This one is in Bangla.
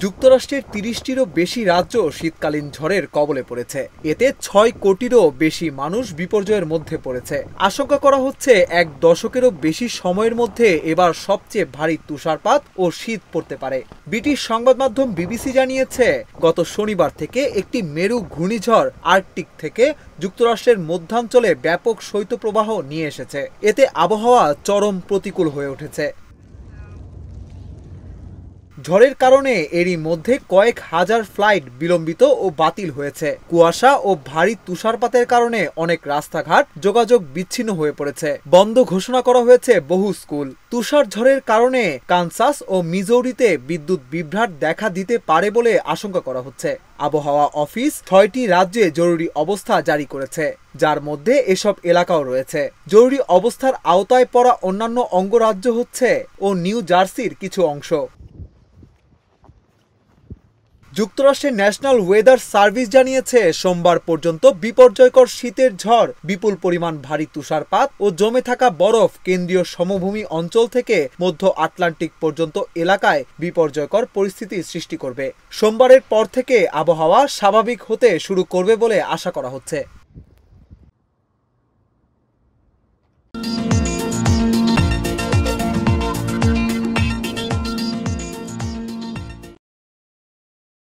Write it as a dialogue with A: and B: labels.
A: যুক্তরাষ্ট্রের ৩০টিরও বেশি রাজ্য শীতকালীন ঝড়ের কবলে পড়েছে। এতে ৬ কোটিরও বেশি মানুষ বিপর্যয়ের মধ্যে পড়েছে। আশঙ্কা করা হচ্ছে ১ দশকেরও বেশি সময়ের মধ্যে এবার সবচেয়ে ভারী তুষারপাত ও শীত পড়তে পারে। ব্রিটিশ সংবাদ মাধ্যম বিবিসি জানিয়েছে, গত শনিবার থেকে একটি মেরু ঘূর্ণিঝড় আর্কটিক থেকে যুক্তরাষ্ট্রের মধ্যাঞ্চলে ব্যাপক শৈত্যপ্রবাহ নিয়ে এসেছে। এতে আবহাওয়া চরম প্রতিকূল হয়ে উঠেছে। ঝড়ের কারণে এরই মধ্যে কয়েক হাজার ফ্লাইট বিলম্বিত ও বাতিল হয়েছে। কুয়াশা ও ভারী তুষারপাতের কারণে অনেক রাস্তাঘাট যোগাযোগ বিচ্ছিন্ন হয়ে পড়েছে। বন্ধ ঘোষণা করা হয়েছে বহু স্কুল। তুষার ঝড়ের কারণে কানসাস ও মিজৌরিতে বিদ্যুৎ বিভ্রাট দেখা দিতে পারে বলে আশঙ্কা করা হচ্ছে। আবহাওয়া অফিস ৬টি রাজ্যে জরুরি অবস্থা জারি করেছে, যার মধ্যে এসব এলাকাও রয়েছে। জরুরি অবস্থার আওতায় পড়া অন্যান্য অঙ্গরাজ্য হচ্ছে ও নিউ জার্সির কিছু অংশ। যুক্তরাষ্ট্রের ন্যাশনাল ওয়েদার সার্ভিস জানিয়েছে, সোমবার পর্যন্ত বিপর্যয়কর শীতের ঝড়, বিপুল পরিমাণ ভারী তুষারপাত ও জমে থাকা বরফ কেন্দ্রীয় সমভূমি অঞ্চল থেকে মধ্য আটলান্টিক পর্যন্ত এলাকায় বিপর্যয়কর পরিস্থিতির সৃষ্টি করবে। সোমবারের পর থেকে আবহাওয়া স্বাভাবিক হতে শুরু করবে বলে আশা করা হচ্ছে।